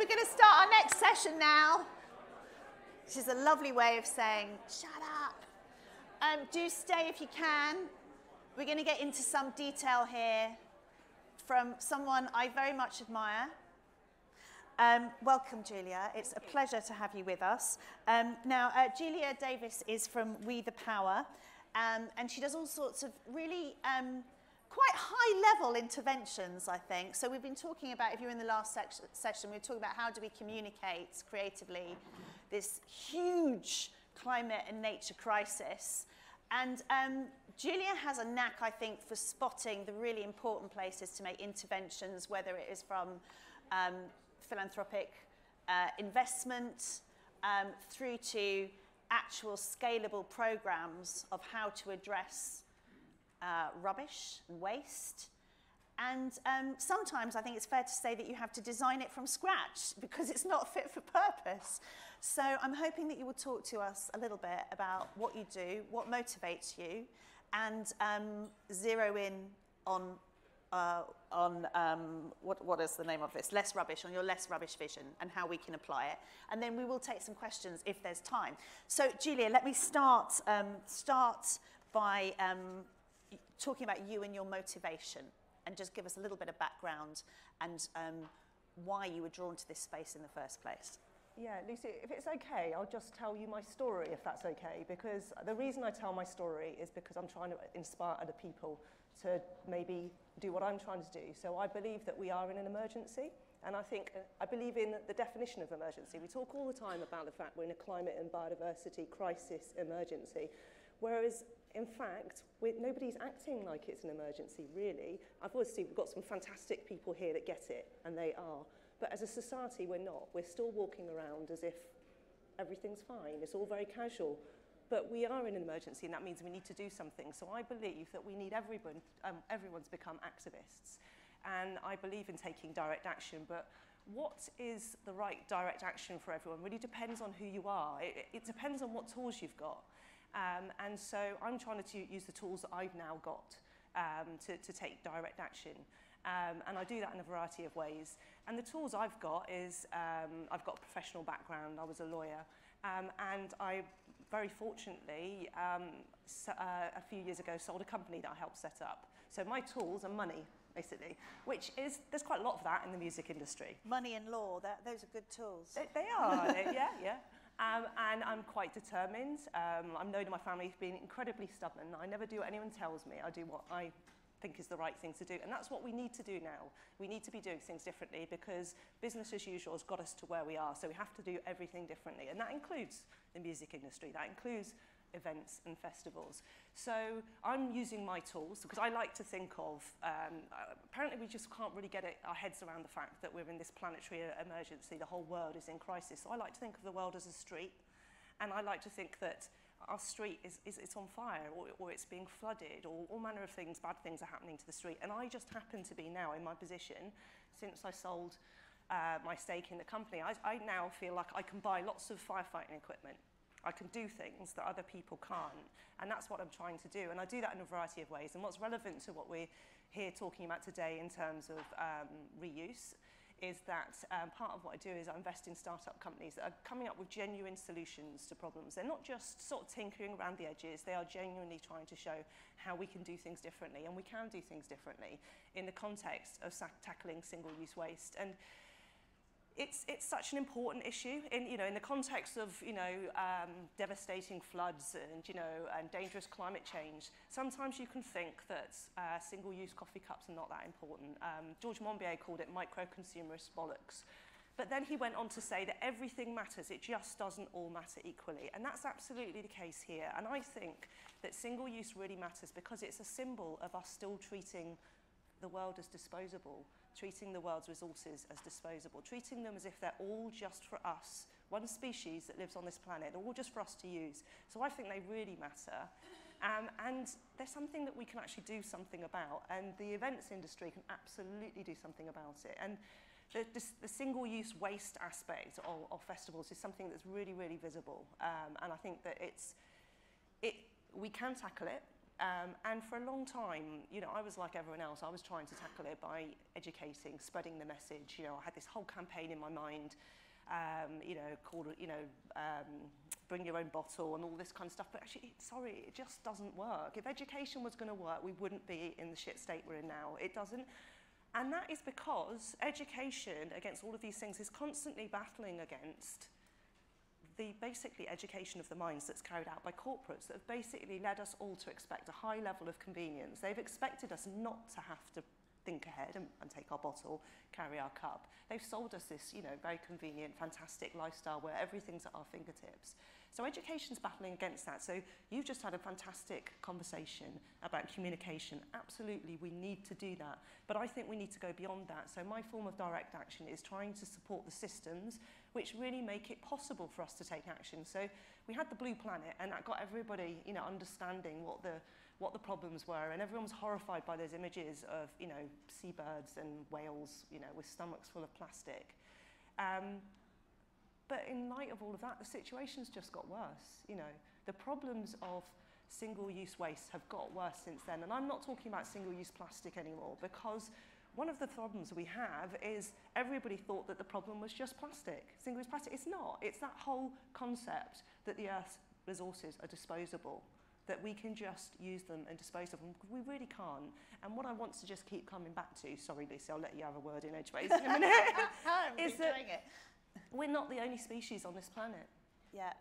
we're going to start our next session now. Which is a lovely way of saying, shut up. Do stay if you can. We're going to get into some detail here from someone I very much admire. Welcome, Julia. It's a pleasure to have you with us. Julia Davies is from We the Power, and she does all sorts of really quite high-level interventions, I think. So we've been talking about, if you were in the last session, we were talking about how do we communicate creatively this huge climate and nature crisis. And Julia has a knack, I think, for spotting the really important places to make interventions, whether it is from philanthropic investment through to actual scalable programs of how to address rubbish and waste. And sometimes I think it's fair to say that you have to design it from scratch because it's not fit for purpose. So I'm hoping that you will talk to us a little bit about what you do, what motivates you, and zero in on what is the name of this? Less rubbish, on your less rubbish vision and how we can apply it. And then we will take some questions if there's time. So Julia, let me start by talking about you and your motivation, and just give us a little bit of background and why you were drawn to this space in the first place. Yeah, Lucy, if it's okay, I'll just tell you my story, if that's okay, because the reason I tell my story is because I'm trying to inspire other people to maybe do what I'm trying to do. So I believe that we are in an emergency, and I believe in the definition of emergency. We talk all the time about the fact we're in a climate and biodiversity crisis emergency, whereas in fact, nobody's acting like it's an emergency, really. Obviously, we've got some fantastic people here that get it, and they are. But as a society, we're not. We're still walking around as if everything's fine. It's all very casual. But we are in an emergency, and that means we need to do something. So I believe that we need everyone to become activists. And I believe in taking direct action. But what is the right direct action for everyone really depends on who you are. It depends on what tools you've got. And so I'm trying to use the tools that I've now got to take direct action. And I do that in a variety of ways. And the tools I've got is, I've got a professional background. I was a lawyer. And I, very fortunately, a few years ago, sold a company that I helped set up. So my tools are money, basically, which is, there's quite a lot of that in the music industry. Money and law, those are good tools. They are, yeah. And I'm quite determined. I'm known in my family for being incredibly stubborn. I never do what anyone tells me. I do what I think is the right thing to do. And that's what we need to do now. We need to be doing things differently because business as usual has got us to where we are. So we have to do everything differently. And that includes the music industry. That includes events and festivals. So I'm using my tools because I like to think of, apparently we just can't really get our heads around the fact that we're in this planetary emergency, the whole world is in crisis. So I like to think of the world as a street, and I like to think that our street is on fire, or it's being flooded, or all manner of things, bad things are happening to the street. And I just happen to be now in my position, since I sold my stake in the company, I now feel like I can buy lots of firefighting equipment. I can do things that other people can't, and that's what I'm trying to do. And I do that in a variety of ways. And what's relevant to what we're here talking about today in terms of reuse is that part of what I do is I invest in startup companies that are coming up with genuine solutions to problems. They're not just sort of tinkering around the edges. They are genuinely trying to show how we can do things differently, and we can do things differently in the context of tackling single-use waste. And it's such an important issue in the context of devastating floods and dangerous climate change. Sometimes you can think that single-use coffee cups are not that important. George Monbiot called it micro-consumerist bollocks. But then he went on to say that everything matters, it just doesn't all matter equally. And that's absolutely the case here. And I think that single-use really matters because it's a symbol of us still treating the world as disposable, treating the world's resources as disposable, treating them as if they're all just for us, one species that lives on this planet, they're all just for us to use. So I think they really matter. And there's something that we can actually do something about, and the events industry can absolutely do something about it. And the single-use waste aspect of festivals is something that's really, really visible. And I think that we can tackle it. And for a long time, you know, I was like everyone else. I was trying to tackle it by educating, spreading the message. You know, I had this whole campaign in my mind, you know, called, you know, bring your own bottle and all this kind of stuff. But actually, sorry, it just doesn't work. If education was going to work, we wouldn't be in the shit state we're in now. It doesn't. And that is because education against all of these things is constantly battling against the basically education of the minds that's carried out by corporates that have basically led us all to expect a high level of convenience. They've expected us not to have to think ahead and take our bottle, carry our cup. They've sold us this, you know, very convenient, fantastic lifestyle where everything's at our fingertips. So education's battling against that. So you've just had a fantastic conversation about communication. Absolutely, we need to do that. But I think we need to go beyond that. So my form of direct action is trying to support the systems which really make it possible for us to take action. So we had the Blue Planet, and that got everybody, you know, understanding what the problems were, and everyone was horrified by those images of, you know, seabirds and whales, you know, with stomachs full of plastic. But in light of all of that, the situation's just got worse. You know, the problems of single-use waste have got worse since then. And I'm not talking about single-use plastic anymore, because one of the problems we have is everybody thought that the problem was just plastic, single-use plastic. It's not. It's that whole concept that the Earth's resources are disposable, that we can just use them and dispose of them. We really can't. And what I want to just keep coming back to, sorry Lucy, I'll let you have a word in edgeways in a minute, is that we're not the only species on this planet. Yeah.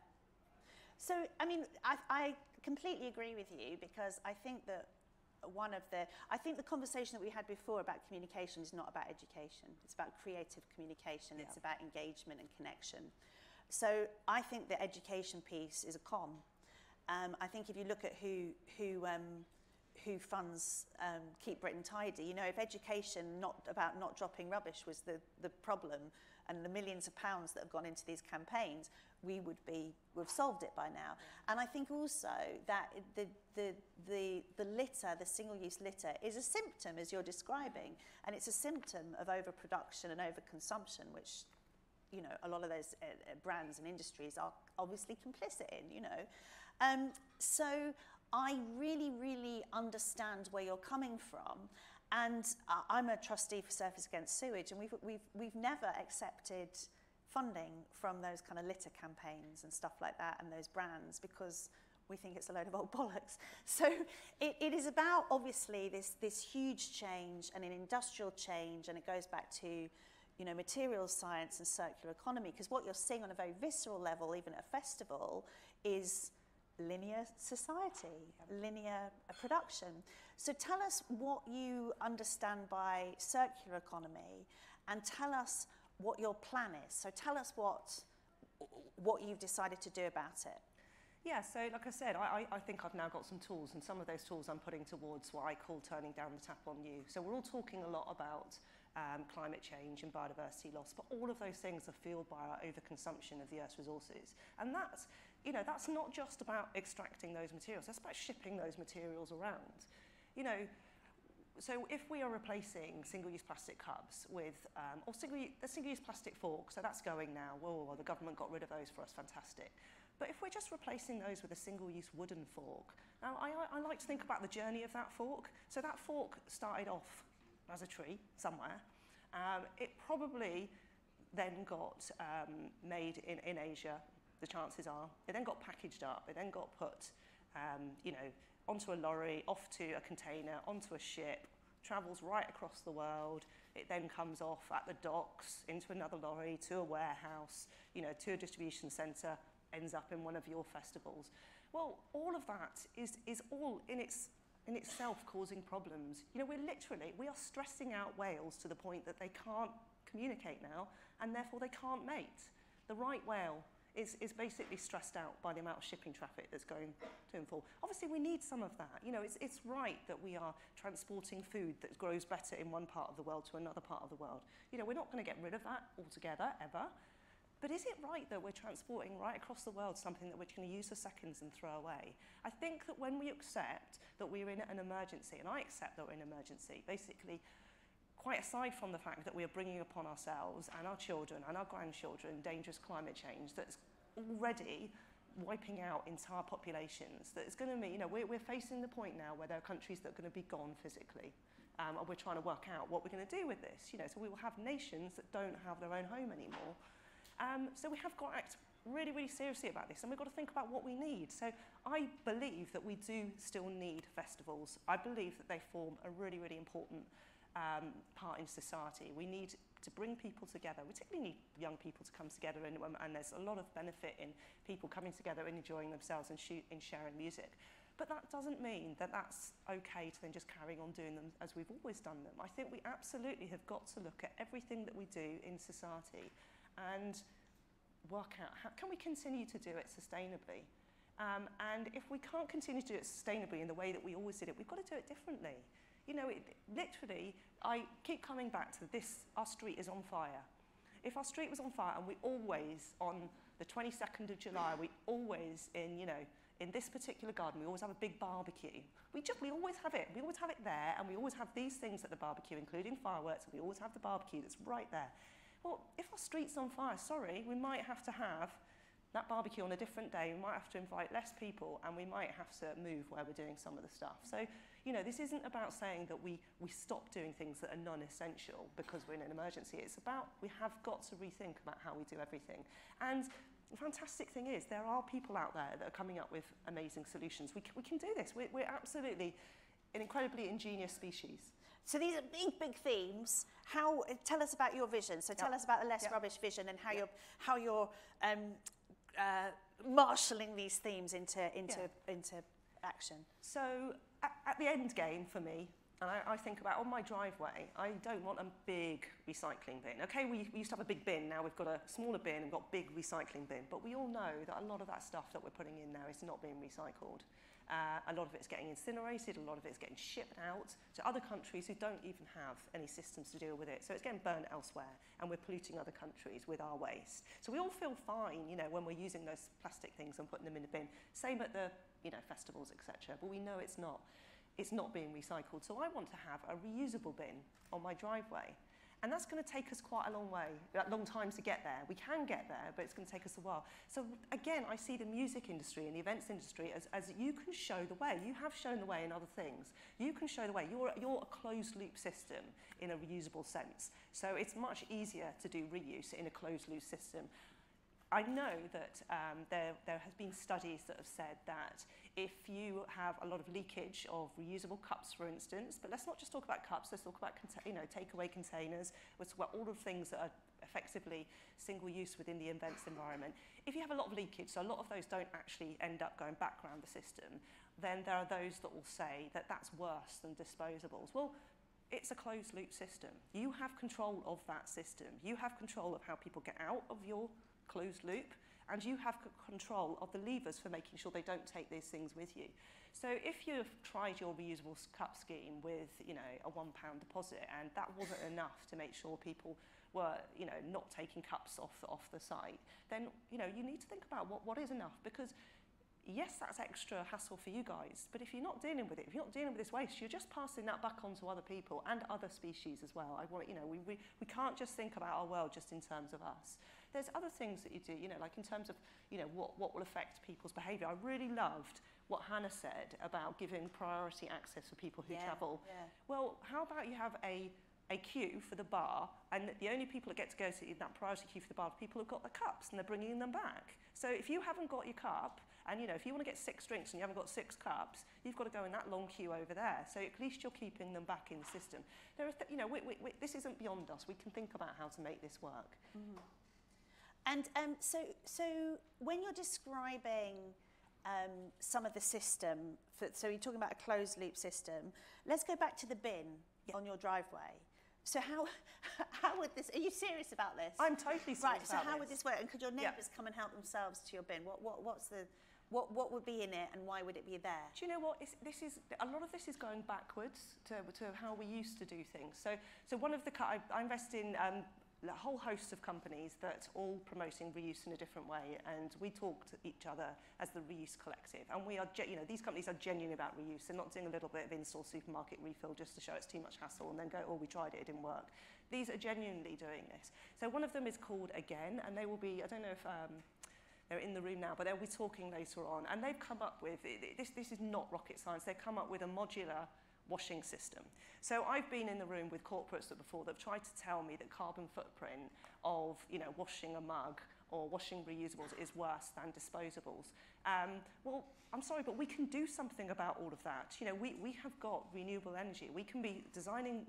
So, I mean, I completely agree with you, because I think that I think the conversation that we had before about communication is not about education. It's about creative communication. Yeah. It's about engagement and connection. So I think the education piece is a con. I think if you look at who funds Keep Britain Tidy, you know, if education about not dropping rubbish was the problem, and the millions of pounds that have gone into these campaigns, we've solved it by now. Yeah. And I think also that the litter, the single-use litter, is a symptom, as you're describing, and it's a symptom of overproduction and overconsumption, which, you know, a lot of those brands and industries are obviously complicit in, you know. So I really, really understand where you're coming from. And I'm a trustee for Surfers Against Sewage, and we've never accepted funding from those kind of litter campaigns and stuff like that, and those brands, because we think it's a load of old bollocks. So it is about, obviously, this huge change and an industrial change, and it goes back to, you know, materials science and circular economy, because what you're seeing on a very visceral level, even at a festival, is linear society, linear production. So tell us what you understand by circular economy, and tell us what your plan is. So tell us what you've decided to do about it. Yeah, so like I said, I think I've now got some tools, and some of those tools I'm putting towards what I call turning down the tap on you. So we're all talking a lot about climate change and biodiversity loss, but all of those things are fueled by our overconsumption of the Earth's resources. And that's, you know, that's not just about extracting those materials, that's about shipping those materials around. You know, so if we are replacing single-use plastic cups with, or the single-use plastic forks, so that's going now, whoa, the government got rid of those for us, fantastic. But if we're just replacing those with a single-use wooden fork, now I like to think about the journey of that fork. So that fork started off as a tree somewhere. It probably then got made in Asia, the chances are. It then got packaged up, it then got put, you know, onto a lorry, off to a container, onto a ship, travels right across the world. It then comes off at the docks, into another lorry, to a warehouse, you know, to a distribution centre, ends up in one of your festivals. Well, all of that is all in itself causing problems. You know, we are stressing out whales to the point that they can't communicate now, and therefore they can't mate. The right whale is basically stressed out by the amount of shipping traffic that's going to and fro. Obviously, we need some of that. You know, it's right that we are transporting food that grows better in one part of the world to another part of the world. You know, we're not going to get rid of that altogether, ever. But is it right that we're transporting right across the world something that we're going to use for seconds and throw away? I think that when we accept that we're in an emergency, and I accept that we're in an emergency, basically, quite aside from the fact that we are bringing upon ourselves and our children and our grandchildren dangerous climate change that's already wiping out entire populations. That it's going to mean, we're facing the point now where there are countries that are going to be gone physically. And we're trying to work out what we're going to do with this. So we will have nations that don't have their own home anymore. So we have got to act really, really seriously about this, and we've got to think about what we need. So I believe that we do still need festivals. I believe that they form a really, really important part in society. We need to bring people together. We particularly need young people to come together, and there's a lot of benefit in people coming together and enjoying themselves and sharing music. But that doesn't mean that that's okay to then just carry on doing them as we've always done them. I think we absolutely have got to look at everything that we do in society and work out how can we continue to do it sustainably. And if we can't continue to do it sustainably in the way that we always did it, we've got to do it differently. Literally, I keep coming back to this, our street is on fire. If our street was on fire and we always, on the 22nd of July, we always, in this particular garden, we always have a big barbecue. We always have it. We always have it there, and we always have these things at the barbecue, including fireworks, and we always have the barbecue that's right there. Well, if our street's on fire, sorry, we might have to have that barbecue on a different day. We might have to invite less people, and we might have to move where we're doing some of the stuff. So, this isn't about saying that we stop doing things that are non-essential because we're in an emergency. It's about we have got to rethink about how we do everything. And the fantastic thing is there are people out there that are coming up with amazing solutions. We can do this. We're absolutely an incredibly ingenious species. So these are big, big themes. Tell us about your vision. So tell us about the Less Rubbish vision and how you're marshalling these themes into action. So at the end game for me, and I think about on my driveway, I don't want a big recycling bin. Okay, we used to have a big bin, now we've got a smaller bin and got big recycling bin, but we all know that a lot of that stuff that we're putting in now is not being recycled. A lot of it's getting incinerated, a lot of it's getting shipped out to other countries who don't even have any systems to deal with it. So it's getting burnt elsewhere, and we're polluting other countries with our waste. So we all feel fine, when we're using those plastic things and putting them in the bin. Same at the, festivals, etc. But we know it's not being recycled. So I want to have a reusable bin on my driveway. And that's going to take us quite a long time to get there. We can get there, but it's going to take us a while. So again, I see the music industry and the events industry as you can show the way. You have shown the way in other things. You can show the way. You're a closed loop system in a reusable sense. So it's much easier to do reuse in a closed loop system. I know that there has been studies that have said that if you have a lot of leakage of reusable cups, for instance, but let's not just talk about cups, let's talk about takeaway containers, let's talk about all of the things that are effectively single use within the events environment. If you have a lot of leakage, so a lot of those don't actually end up going back around the system, then there are those that will say that that's worse than disposables. Well, it's a closed loop system. You have control of that system. You have control of how people get out of your closed loop, and you have control of the levers for making sure they don't take these things with you. So if you've tried your reusable cup scheme with, a £1 deposit, and that wasn't enough to make sure people were, not taking cups off the site, then, you need to think about what is enough, because yes, that's extra hassle for you guys, but if you're not dealing with it, if you're not dealing with this waste, you're just passing that back on to other people and other species as well. We can't just think about our world just in terms of us. There's other things that you do, like in terms of, what will affect people's behaviour. I really loved what Hannah said about giving priority access for people who travel. Yeah. Well, how about you have a queue for the bar, and the only people that get to go to that priority queue for the bar are people who've got the cups and they're bringing them back. So if you haven't got your cup, and if you want to get 6 drinks and you haven't got 6 cups, you've got to go in that long queue over there. So at least you're keeping them back in the system. There are this isn't beyond us. We can think about how to make this work. Mm. And so when you're describing some of the system, so you're talking about a closed loop system, let's go back to the bin on your driveway. So how would this, are you serious about this? I'm totally serious about this. Right, so how would this work? And could your neighbours come and help themselves to your bin? What would be in it, and why would it be there? Do you know what? A lot of this is going backwards to how we used to do things. So one of the, I invest in a whole host of companies that all promoting reuse in a different way, and we talk to each other as the Reuse Collective, and we are, these companies are genuine about reuse. They're not doing a little bit of in-store supermarket refill just to show it's too much hassle and then go, oh, we tried it, it didn't work. These are genuinely doing this. So one of them is called Again, and they will be, I don't know if They're in the room now, but they'll be talking later on. And they've come up with, this is not rocket science, they've come up with a modular washing system. So I've been in the room with corporates before that have tried to tell me that carbon footprint of, you know, washing a mug or washing reusables is worse than disposables. Well, I'm sorry, but we can do something about all of that. You know, we have got renewable energy. We can be designing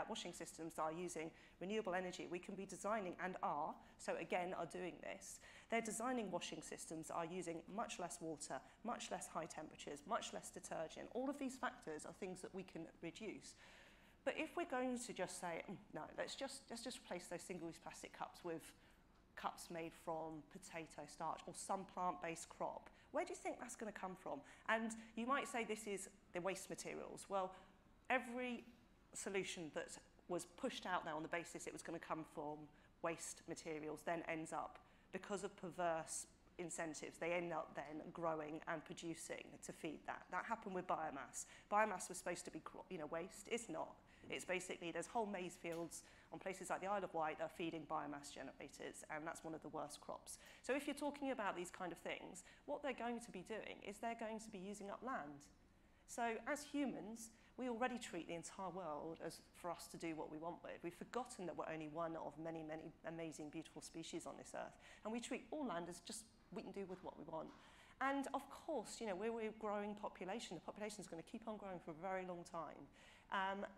washing systems that are using renewable energy. We can be designing, and are, so again, are doing this. They're designing washing systems that are using much less water, much less high temperatures, much less detergent. All of these factors are things that we can reduce. But if we're going to just say, no, let's just replace those single-use plastic cups with cups made from potato starch or some plant-based crop, where do you think that's going to come from? And you might say this is the waste materials. Well, every solution that was pushed out there on the basis it was going to come from waste materials then ends up, because of perverse incentives, they end up then growing and producing to feed that. That happened with biomass. Biomass was supposed to be, you know, waste. It's not. It's basically, there's whole maize fields on places like the Isle of Wight that are feeding biomass generators, and that's one of the worst crops. So if you're talking about these kind of things, what they're going to be doing is they're going to be using up land. So as humans, we already treat the entire world as for us to do what we want with. We've forgotten that we're only one of many, many amazing, beautiful species on this earth. And we treat all land as just we can do with what we want. And of course, you know, we're a growing population. The population is going to keep on growing for a very long time.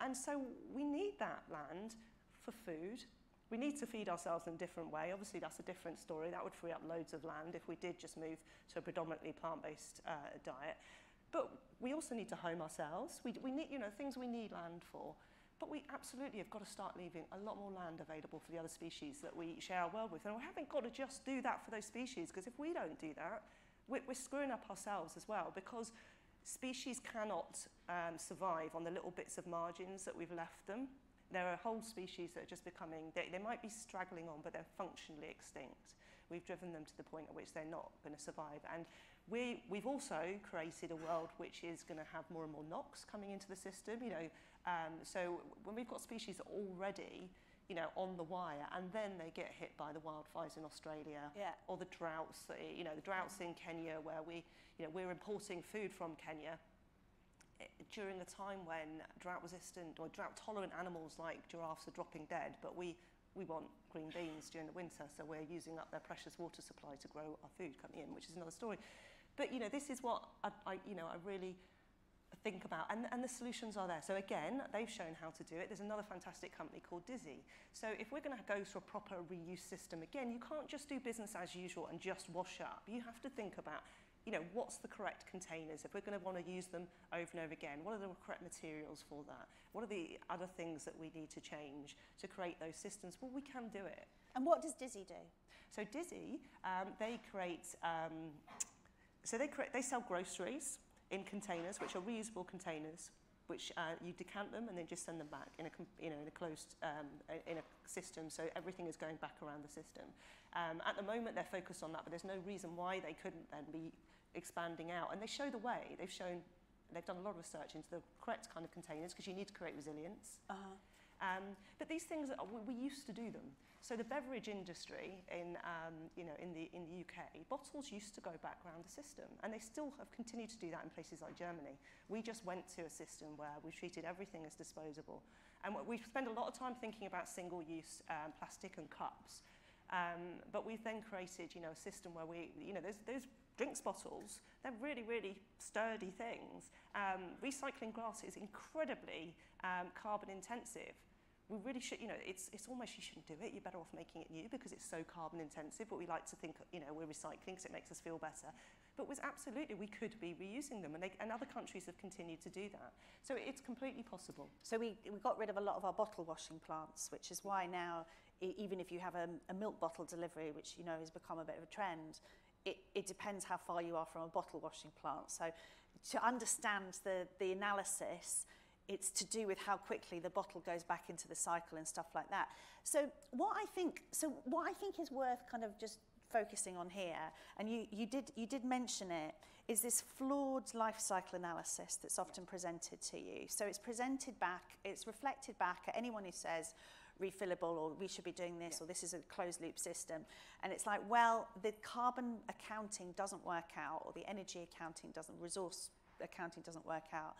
And so we need that land for food. We need to feed ourselves in a different way. Obviously, that's a different story. That would free up loads of land if we did just move to a predominantly plant-based diet. But we also need to home ourselves. We need, you know, things we need land for. But we absolutely have got to start leaving a lot more land available for the other species that we share our world with. And we haven't got to just do that for those species, because if we don't do that, we're screwing up ourselves as well, because species cannot survive on the little bits of margins that we've left them. There are whole species that are just becoming, they might be straggling on, but they're functionally extinct. We've driven them to the point at which they're not going to survive. And we've also created a world which is going to have more and more NOx coming into the system. You know, so when we've got species already, you know, on the wire, and then they get hit by the wildfires in Australia, or the droughts, you know, the droughts in Kenya, where we're importing food from Kenya during a time when drought-resistant or drought-tolerant animals like giraffes are dropping dead, but we want green beans during the winter, so we're using up their precious water supply to grow our food coming in, which is another story. But you know, this is what I really think about, and the solutions are there. So again, they've shown how to do it. There's another fantastic company called Davies. So if we're going to go through a proper reuse system, again, you can't just do business as usual and just wash up. You have to think about, you know, what's the correct containers? If we're going to want to use them over and over again, what are the correct materials for that? What are the other things that we need to change to create those systems? Well, we can do it. And what does Davies do? So Davies, they sell groceries in containers, which are reusable containers, which you decant them and then just send them back in a closed in a system, so everything is going back around the system. At the moment, they're focused on that, but there's no reason why they couldn't then be expanding out. And they show the way. They've done a lot of research into the correct kind of containers, because you need to create resilience. But these things, we used to do them. So the beverage industry in the UK, bottles used to go back around the system, and they still have continued to do that in places like Germany. We just went to a system where we treated everything as disposable, and we spend a lot of time thinking about single-use plastic and cups. But we've then created, you know, a system where those drinks bottles, they're really, really sturdy things. Recycling glass is incredibly carbon intensive. We really should, you know, it's almost, you shouldn't do it. You're better off making it new because it's so carbon intensive, but we like to think, you know, we're recycling because it makes us feel better. But absolutely, we could be reusing them, and other countries have continued to do that. So it's completely possible. So we got rid of a lot of our bottle washing plants, which is why now, even if you have a milk bottle delivery, which, you know, has become a bit of a trend, it depends how far you are from a bottle washing plant. So to understand the analysis, it's to do with how quickly the bottle goes back into the cycle and stuff like that. So what I think is worth kind of just focusing on here, and you did mention it, is this flawed life cycle analysis that's often presented to you. So it's presented back, it's reflected back at anyone who says refillable, or we should be doing this, or this is a closed loop system. And it's like, well, the carbon accounting doesn't work out, or the energy accounting doesn't, resource accounting doesn't work out.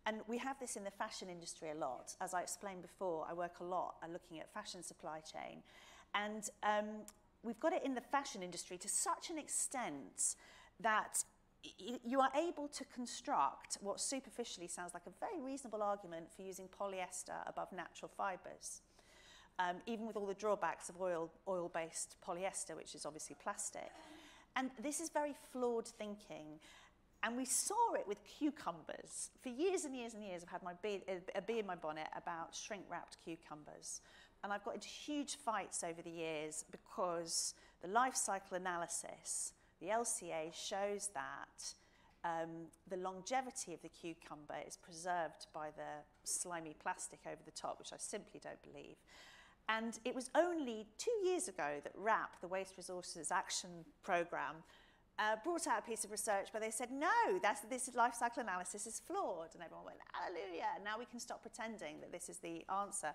And we have this in the fashion industry a lot. As I explained before, I work a lot looking at fashion supply chain. And we've got it in the fashion industry to such an extent that you are able to construct what superficially sounds like a very reasonable argument for using polyester above natural fibres, even with all the drawbacks of oil-based polyester, which is obviously plastic. And this is very flawed thinking. And we saw it with cucumbers. For years and years and years, I've had a bee in my bonnet about shrink-wrapped cucumbers. And I've got into huge fights over the years because the life cycle analysis, the LCA, shows that the longevity of the cucumber is preserved by the slimy plastic over the top, which I simply don't believe. And it was only 2 years ago that WRAP, the Waste Resources Action Programme, brought out a piece of research where they said, no, this life cycle analysis is flawed. And everyone went, hallelujah, now we can stop pretending that this is the answer.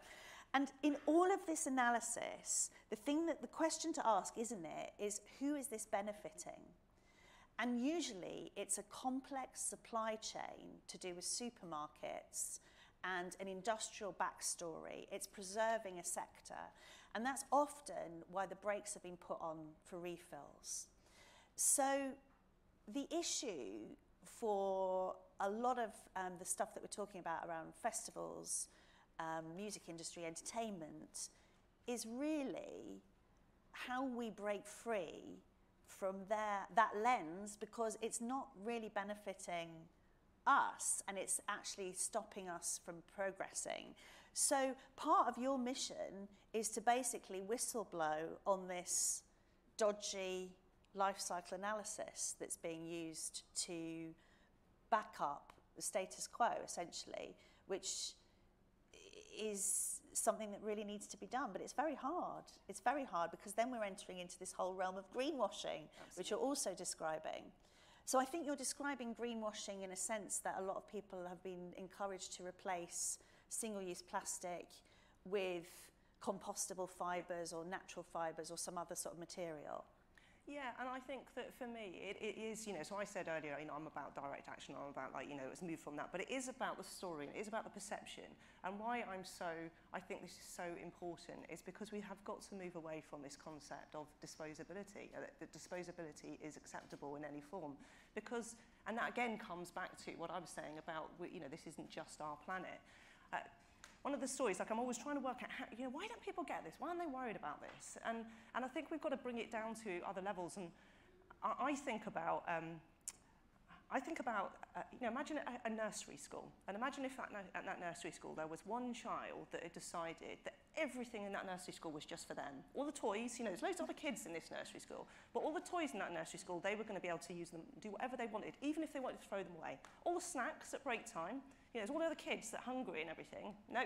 And in all of this analysis, the question to ask, isn't it, is who is this benefiting? And usually it's a complex supply chain to do with supermarkets and an industrial backstory. It's preserving a sector. And that's often why the brakes have been put on for refills. So the issue for a lot of the stuff that we're talking about around festivals, music industry, entertainment, is really how we break free from that lens, because it's not really benefiting us and it's actually stopping us from progressing. So part of your mission is to basically whistleblow on this dodgy life cycle analysis that's being used to back up the status quo, essentially, which is something that really needs to be done. But it's very hard. It's very hard because then we're entering into this whole realm of greenwashing, which you're also describing. So I think you're describing greenwashing in a sense that a lot of people have been encouraged to replace single-use plastic with compostable fibres or natural fibres or some other sort of material. Yeah, and I think that for me, it is, so I said earlier, I'm about direct action, I'm about let's move from that, but it is about the story, it is about the perception. And why I think this is so important is because we have got to move away from this concept of disposability, that disposability is acceptable in any form. And that again comes back to what I was saying about, this isn't just our planet. One of the stories, I'm always trying to work out, why don't people get this? Why aren't they worried about this? And I think we've got to bring it down to other levels. And I think about, imagine a nursery school. And imagine if at that nursery school there was one child that had decided that everything in that nursery school was just for them. All the toys, there's loads of other kids in this nursery school, but all the toys in that nursery school, they were going to be able to use them, do whatever they wanted, even if they wanted to throw them away. All the snacks at break time, there's all the other kids that are hungry and everything. No,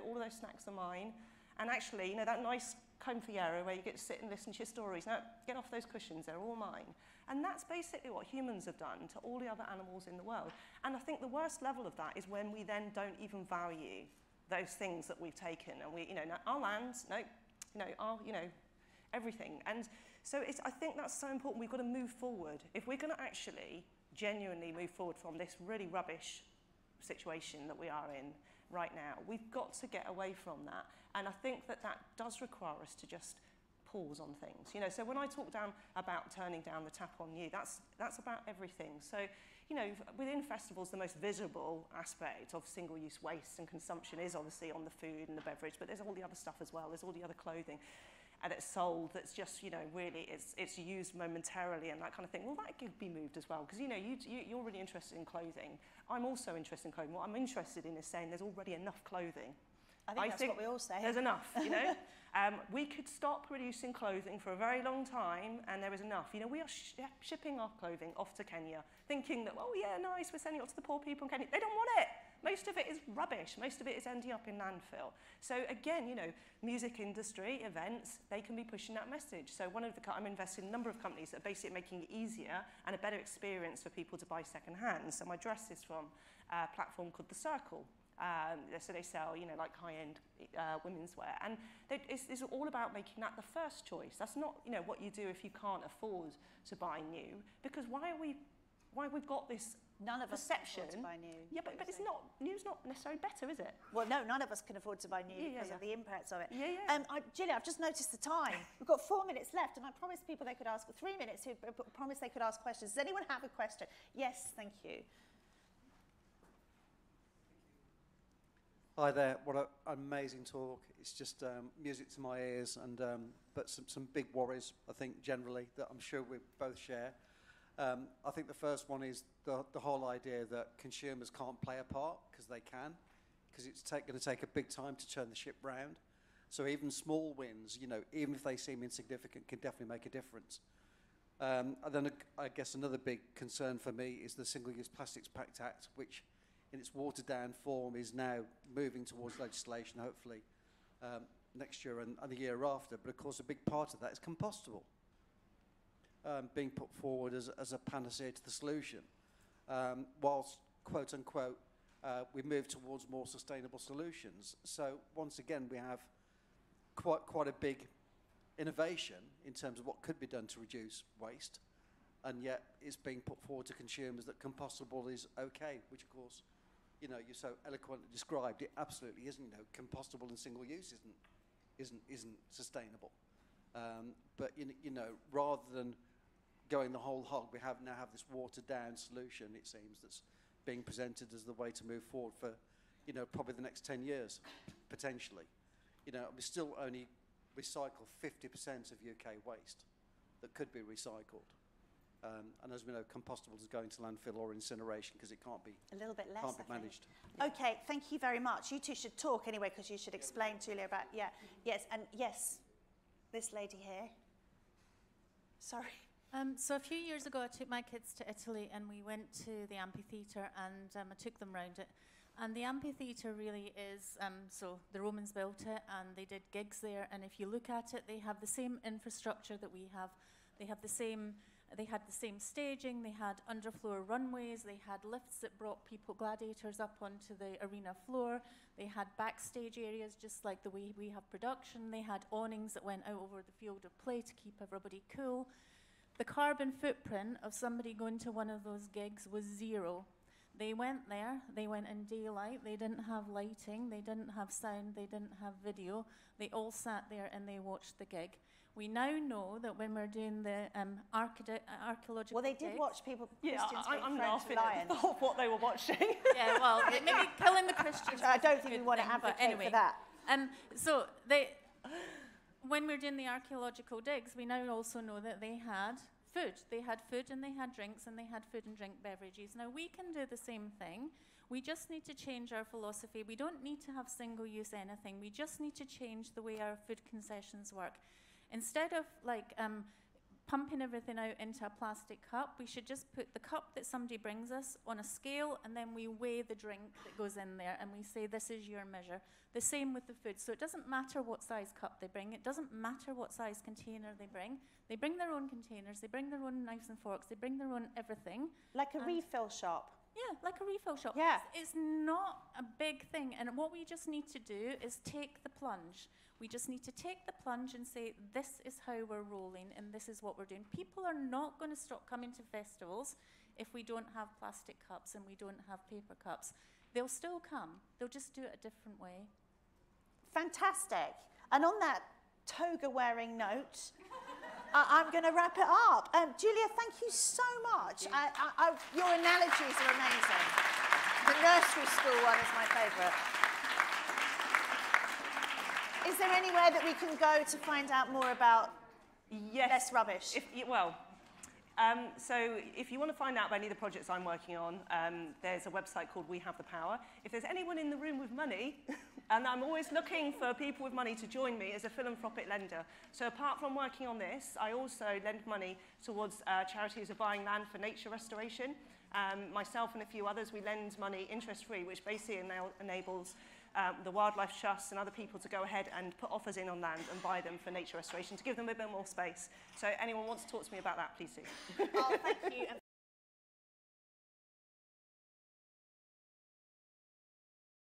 all of those snacks are mine. And actually, that nice comfy area where you get to sit and listen to your stories, no, get off those cushions, they're all mine. And that's basically what humans have done to all the other animals in the world. And I think the worst level of that is when we then don't even value those things that we've taken. And we, our lands, everything. And so I think that's so important. We've got to move forward. If we're going to actually genuinely move forward from this really rubbish situation that we are in right now, we've got to get away from that. And I think that does require us to just pause on things. So when I talk about turning down the tap on you, that's about everything. So, within festivals, the most visible aspect of single-use waste and consumption is obviously on the food and the beverage, but there's all the other stuff as well. There's all the other clothing and it's sold that's just, really it's used momentarily and that kind of thing. Well, that could be moved as well, because, you're really interested in clothing. I'm also interested in clothing. What I'm interested in is saying there's already enough clothing. I think that's what we all say. There's enough, We could stop producing clothing for a very long time, and there is enough. We are shipping our clothing off to Kenya, thinking that, oh yeah, nice, we're sending it off to the poor people in Kenya. They don't want it. Most of it is rubbish. Most of it is ending up in landfill. So again, music industry, events, they can be pushing that message. So I'm invested in a number of companies that are basically making it easier and a better experience for people to buy second-hand. So my dress is from a platform called The Circle. So they sell, you know, like high-end women's wear. And it's all about making that the first choice. That's not, you know, what you do if you can't afford to buy new. Because why we've got this None of perception. us can afford to buy new. Yeah, but it's not, new's not necessarily better, is it? Well, no, none of us can afford to buy new because of the impacts of it. Julia, I've just noticed the time. We've got 4 minutes left, and I promised people they could ask, 3 minutes, who promised they could ask questions. Does anyone have a question? Yes, thank you. Hi there, what an amazing talk. It's just music to my ears, and but some big worries, I think, generally, that I'm sure we both share. I think the first one is the whole idea that consumers can't play a part, because they can, because it's going to take a big time to turn the ship round. So even small wins, you know, even if they seem insignificant, can definitely make a difference. And then I guess another big concern for me is the Single-Use Plastics Pact Act, which in its watered-down form is now moving towards legislation, hopefully next year and the year after. But of course, a big part of that is compostable, being put forward as a panacea to the solution, whilst, quote unquote, we move towards more sustainable solutions. So once again, we have quite a big innovation in terms of what could be done to reduce waste, and yet it's being put forward to consumers that compostable is okay, which of course, you know, you so eloquently described, it absolutely isn't. You know, compostable and single use isn't sustainable. But you know, rather than going the whole hog, we now have this watered down solution, it seems, that's being presented as the way to move forward for, you know, probably the next 10 years, potentially. You know, we still only recycle 50% of UK waste that could be recycled. And as we know, compostables is going to landfill or incineration because it can't be a little bit less, can't be managed. Okay, thank you very much. You two should talk anyway, because you should explain, Julia, about yes, this lady here. Sorry. So a few years ago, I took my kids to Italy, and we went to the amphitheatre, and I took them round it. And the amphitheatre really is, so the Romans built it, and they did gigs there. And if you look at it, they have the same infrastructure that we have. They had the same staging, they had underfloor runways, they had lifts that brought gladiators up onto the arena floor, they had backstage areas just like the way we have production, they had awnings that went out over the field of play to keep everybody cool. The carbon footprint of somebody going to one of those gigs was zero. They went there, they went in daylight, they didn't have lighting, they didn't have sound, they didn't have video, they all sat there and they watched the gig. We now know that when we're doing the archaeological well, they did gigs, watch people, yeah, Christians being I'm French laughing lions. at what they were watching. yeah, well, maybe killing the Christians. I don't think we want to advocate for that. So when we're doing the archaeological digs, we now also know that they had food. They had food and they had drinks and they had food and drink beverages. Now we can do the same thing. We just need to change our philosophy. We don't need to have single-use anything. We just need to change the way our food concessions work. Instead of pumping everything out into a plastic cup, we should just put the cup that somebody brings us on a scale, and then we weigh the drink that goes in there, and we say, this is your measure. The same with the food. So it doesn't matter what size cup they bring. It doesn't matter what size container they bring. They bring their own containers. They bring their own knives and forks. They bring their own everything. Like a refill shop. Yeah, like a refill shop. Yeah. It's not a big thing. And what we just need to do is take the plunge. We just need to take the plunge and say, this is how we're rolling and this is what we're doing. People are not going to stop coming to festivals if we don't have plastic cups and we don't have paper cups. They'll still come. They'll just do it a different way. Fantastic. And on that toga-wearing note, I'm going to wrap it up. Julia, thank you so much. Your analogies are amazing. The nursery school one is my favourite. Is there anywhere that we can go to find out more about less rubbish? So if you want to find out about any of the projects I'm working on, there's a website called We Have the Power. If there's anyone in the room with money, and I'm always looking for people with money to join me as a philanthropic lender. So apart from working on this, I also lend money towards charities who are buying land for nature restoration. Myself and a few others, we lend money interest-free, which basically enables the Wildlife Trust and other people to go ahead and put offers in on land and buy them for nature restoration to give them a bit more space. So anyone wants to talk to me about that, please do. Oh, thank you.